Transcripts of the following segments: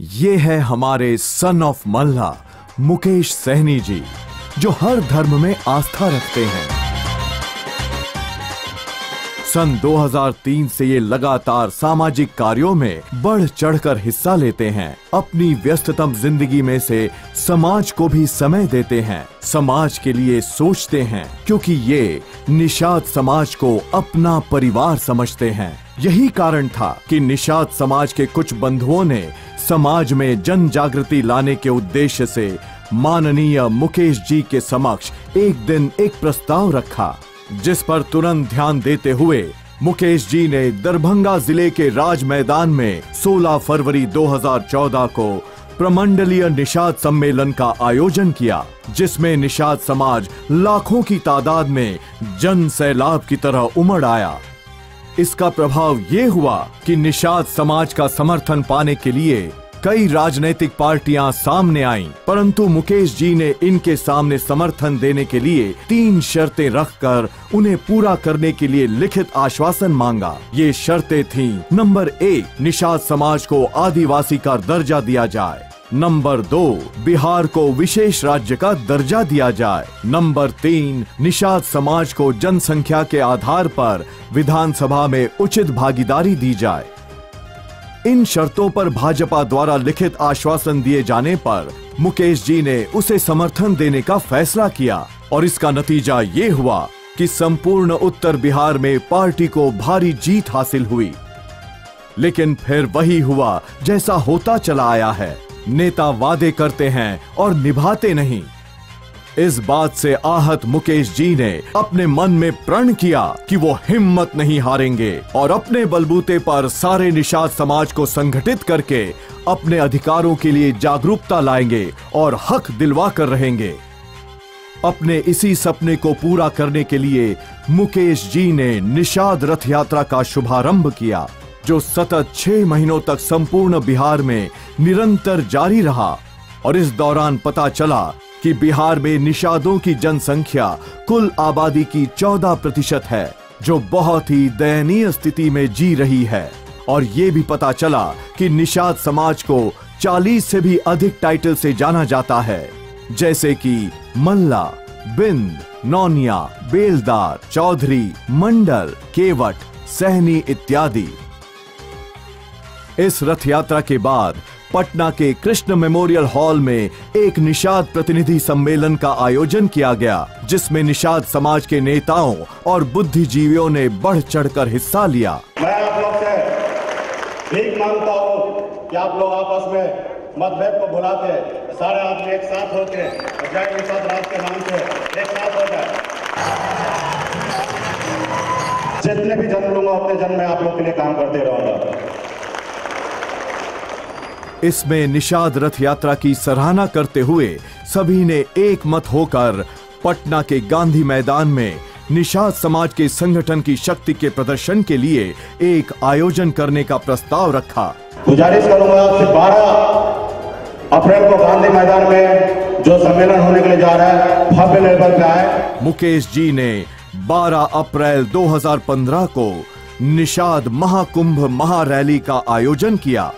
ये है हमारे सन ऑफ मल्ला मुकेश सहनी जी, जो हर धर्म में आस्था रखते हैं। सन 2003 से ये लगातार सामाजिक कार्यों में बढ़ चढ़कर हिस्सा लेते हैं। अपनी व्यस्ततम जिंदगी में से समाज को भी समय देते हैं, समाज के लिए सोचते हैं, क्योंकि ये निषाद समाज को अपना परिवार समझते हैं। यही कारण था कि निषाद समाज के कुछ बंधुओं ने समाज में जन जागृति लाने के उद्देश्य से माननीय मुकेश जी के समक्ष एक दिन एक प्रस्ताव रखा, जिस पर तुरंत ध्यान देते हुए मुकेश जी ने दरभंगा जिले के राज मैदान में 16 फरवरी 2014 को प्रमंडलीय निषाद सम्मेलन का आयोजन किया, जिसमें निषाद समाज लाखों की तादाद में जन सैलाब की तरह उमड़ आया। इसका प्रभाव ये हुआ कि निषाद समाज का समर्थन पाने के लिए कई राजनीतिक पार्टियां सामने आईं, परंतु मुकेश जी ने इनके सामने समर्थन देने के लिए 3 शर्तें रखकर उन्हें पूरा करने के लिए लिखित आश्वासन मांगा। ये शर्तें थीं: नंबर 1, निषाद समाज को आदिवासी का दर्जा दिया जाए। नंबर 2, बिहार को विशेष राज्य का दर्जा दिया जाए। नंबर 3, निषाद समाज को जनसंख्या के आधार पर विधानसभा में उचित भागीदारी दी जाए। इन शर्तों पर भाजपा द्वारा लिखित आश्वासन दिए जाने पर मुकेश जी ने उसे समर्थन देने का फैसला किया, और इसका नतीजा ये हुआ कि संपूर्ण उत्तर बिहार में पार्टी को भारी जीत हासिल हुई। लेकिन फिर वही हुआ जैसा होता चला आया है। नेता वादे करते हैं और निभाते नहीं। इस बात से आहत मुकेश जी ने अपने मन में प्रण किया कि वो हिम्मत नहीं हारेंगे और अपने बलबूते पर सारे निषाद समाज को संगठित करके अपने अधिकारों के लिए जागरूकता लाएंगे और हक दिलवा कर रहेंगे। अपने इसी सपने को पूरा करने के लिए मुकेश जी ने निषाद रथ यात्रा का शुभारंभ किया, जो सतत 6 महीनों तक संपूर्ण बिहार में निरंतर जारी रहा। और इस दौरान पता चला कि बिहार में निषादों की जनसंख्या कुल आबादी की 14% है, जो बहुत ही दयनीय स्थिति में जी रही है। और ये भी पता चला कि निषाद समाज को 40 से भी अधिक टाइटल से जाना जाता है, जैसे कि मल्ला, बिंद, नौनिया, बेलदार, चौधरी, मंडल, केवट, सहनी इत्यादि। इस रथ यात्रा के बाद पटना के कृष्ण मेमोरियल हॉल में एक निषाद प्रतिनिधि सम्मेलन का आयोजन किया गया, जिसमें निषाद समाज के नेताओं और बुद्धिजीवियों ने बढ़ चढ़कर हिस्सा लिया। मैं आप लोग से भीख मांगता हूँ कि आप लोग आपस में मतभेद को भुलाते सारे आदमी एक साथ होके जय निषाद राज के नाम से एक साथ हो जाए। जितने भी जन्म लूंगा उतने जन्म में आप लोग के लिए काम करते रहूंगा। इसमें निषाद रथ यात्रा की सराहना करते हुए सभी ने एक मत होकर पटना के गांधी मैदान में निषाद समाज के संगठन की शक्ति के प्रदर्शन के लिए एक आयोजन करने का प्रस्ताव रखा। गुजारिश करूंगा कि 12 अप्रैल को गांधी मैदान में जो सम्मेलन होने के लिए जा रहा है, भव्य लेवल पे आए। मुकेश जी ने 12 अप्रैल 2015 को निषाद महाकुंभ महारैली का आयोजन किया,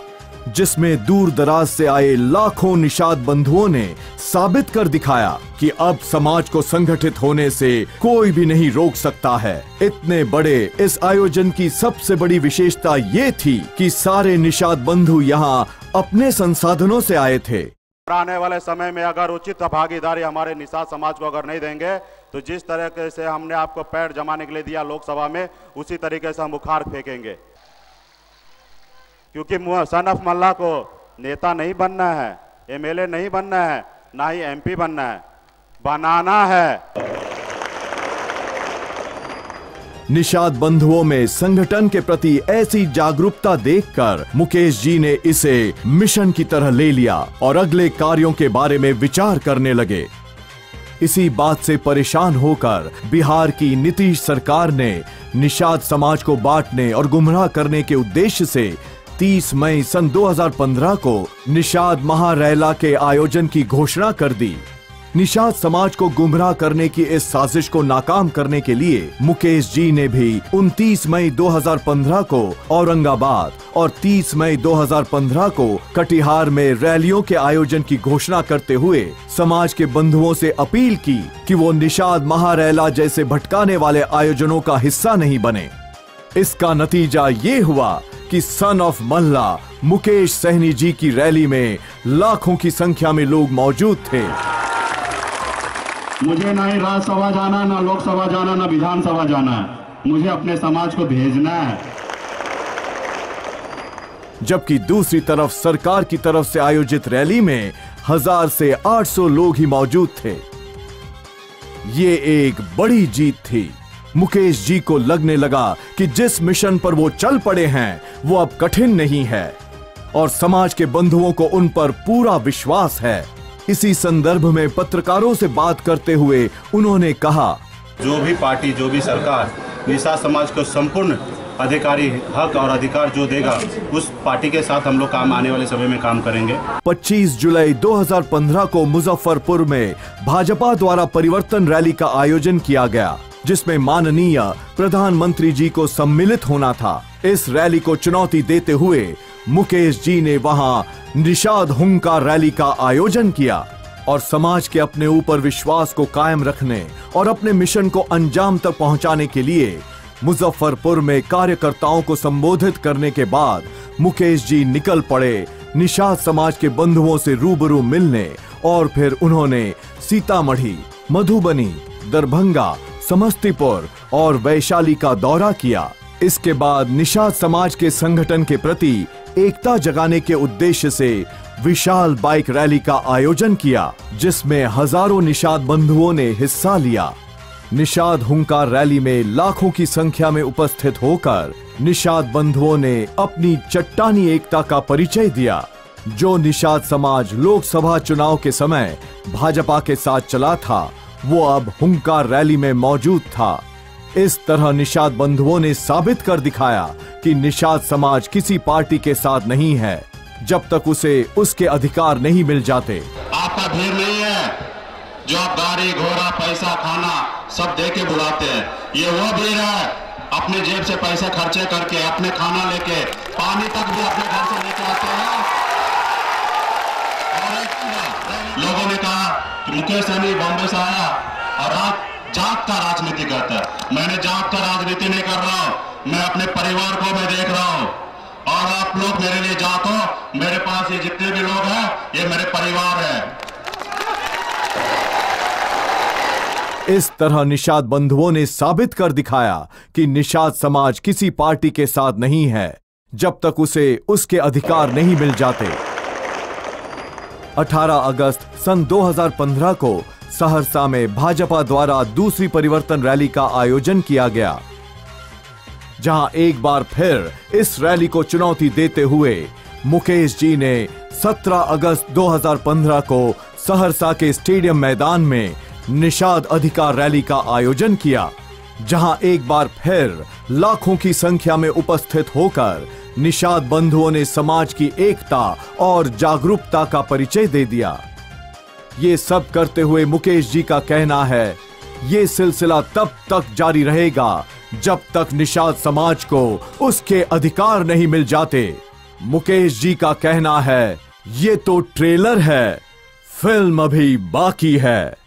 जिसमें दूर दराज से आए लाखों निषाद बंधुओं ने साबित कर दिखाया कि अब समाज को संगठित होने से कोई भी नहीं रोक सकता है। इतने बड़े इस आयोजन की सबसे बड़ी विशेषता ये थी कि सारे निषाद बंधु यहाँ अपने संसाधनों से आए थे। आने वाले समय में अगर उचित भागीदारी हमारे निषाद समाज को अगर नहीं देंगे, तो जिस तरीके से हमने आपको पैर जमाने के लिए दिया लोकसभा में, उसी तरीके से हम उखाड़ फेंकेंगे। क्योंकि सन ऑफ मल्ला को नेता नहीं बनना है, एमएलए नहीं बनना है, ना ही एमपी बनना है, बनाना है। निषाद बंधुओं में संगठन के प्रति ऐसी जागरूकता देखकर मुकेश जी ने इसे मिशन की तरह ले लिया और अगले कार्यों के बारे में विचार करने लगे। इसी बात से परेशान होकर बिहार की नीतीश सरकार ने निषाद समाज को बांटने और गुमराह करने के उद्देश्य से 30 मई सन 2015 को निषाद महारैला के आयोजन की घोषणा कर दी। निषाद समाज को गुमराह करने की इस साजिश को नाकाम करने के लिए मुकेश जी ने भी 29 मई 2015 को औरंगाबाद और 30 मई 2015 को कटिहार में रैलियों के आयोजन की घोषणा करते हुए समाज के बंधुओं से अपील की कि वो निषाद महारैला जैसे भटकाने वाले आयोजनों का हिस्सा नहीं बने। इसका नतीजा ये हुआ कि सन ऑफ मल्ला मुकेश सहनी जी की रैली में लाखों की संख्या में लोग मौजूद थे। मुझे ना ही राज्यसभा जाना, ना लोकसभा जाना, ना विधानसभा जाना है, मुझे अपने समाज को भेजना है। जबकि दूसरी तरफ सरकार की तरफ से आयोजित रैली में 1000 से 800 लोग ही मौजूद थे। ये एक बड़ी जीत थी। मुकेश जी को लगने लगा कि जिस मिशन पर वो चल पड़े हैं वो अब कठिन नहीं है और समाज के बंधुओं को उन पर पूरा विश्वास है। इसी संदर्भ में पत्रकारों से बात करते हुए उन्होंने कहा, जो भी पार्टी, जो भी सरकार निषाद समाज को संपूर्ण अधिकारी हक और अधिकार जो देगा, उस पार्टी के साथ हम लोग आने वाले समय में काम करेंगे। 25 जुलाई 2015 को मुजफ्फरपुर में भाजपा द्वारा परिवर्तन रैली का आयोजन किया गया, जिसमें माननीय प्रधानमंत्री जी को सम्मिलित होना था। इस रैली को चुनौती देते हुए मुकेश जी ने वहां निषाद हुंकार रैली का आयोजन किया और समाज के अपने ऊपर विश्वास को कायम रखने और अपने मिशन को अंजाम तक पहुंचाने के लिए मुजफ्फरपुर में कार्यकर्ताओं को संबोधित करने के बाद मुकेश जी निकल पड़े निषाद समाज के बंधुओं से रूबरू मिलने और फिर उन्होंने सीतामढ़ी, मधुबनी, दरभंगा, समस्तीपुर और वैशाली का दौरा किया। इसके बाद निषाद समाज के संगठन के प्रति एकता जगाने के उद्देश्य से विशाल बाइक रैली का आयोजन किया, जिसमें हजारों निषाद बंधुओं ने हिस्सा लिया। निषाद हुंकार रैली में लाखों की संख्या में उपस्थित होकर निषाद बंधुओं ने अपनी चट्टानी एकता का परिचय दिया। जो निषाद समाज लोकसभा चुनाव के समय भाजपा के साथ चला था, वो अब हुंकार रैली में मौजूद था। इस तरह निषाद बंधुओं ने साबित कर दिखाया कि निषाद समाज किसी पार्टी के साथ नहीं है जब तक उसे उसके अधिकार नहीं मिल जाते। आपका भीड़ नहीं है जो आप गाड़ी घोड़ा पैसा खाना सब दे के बुलाते हैं, ये वो भीड़ है अपने जेब से पैसे खर्चे करके अपने खाना लेके पानी तक भी अपने घर से लेके आते हैं। और लोगों ने कहा कि मुकेश सहनी बॉम्बे से आया और जात का राजनीति करता है। मैंने जात का राजनीति नहीं कर रहा हूं, मैं अपने परिवार को मैं देख रहा हूं और आप लोग मेरे लिए जात हो। मेरे पास ये जितने भी लोग हैं ये मेरे परिवार है। इस तरह निषाद बंधुओं ने साबित कर दिखाया कि निषाद समाज किसी पार्टी के साथ नहीं है जब तक उसे उसके अधिकार नहीं मिल जाते। 18 अगस्त सन 2015 को सहरसा में भाजपा द्वारा दूसरी परिवर्तन रैली का आयोजन किया गया, जहां एक बार फिर इस रैली को चुनौती देते हुए मुकेश जी ने 17 अगस्त 2015 को सहरसा के स्टेडियम मैदान में निषाद अधिकार रैली का आयोजन किया, जहां एक बार फिर लाखों की संख्या में उपस्थित होकर निषाद बंधुओं ने समाज की एकता और जागरूकता का परिचय दे दिया। ये सब करते हुए मुकेश जी का कहना है, ये सिलसिला तब तक जारी रहेगा जब तक निषाद समाज को उसके अधिकार नहीं मिल जाते। मुकेश जी का कहना है, ये तो ट्रेलर है, फिल्म अभी बाकी है।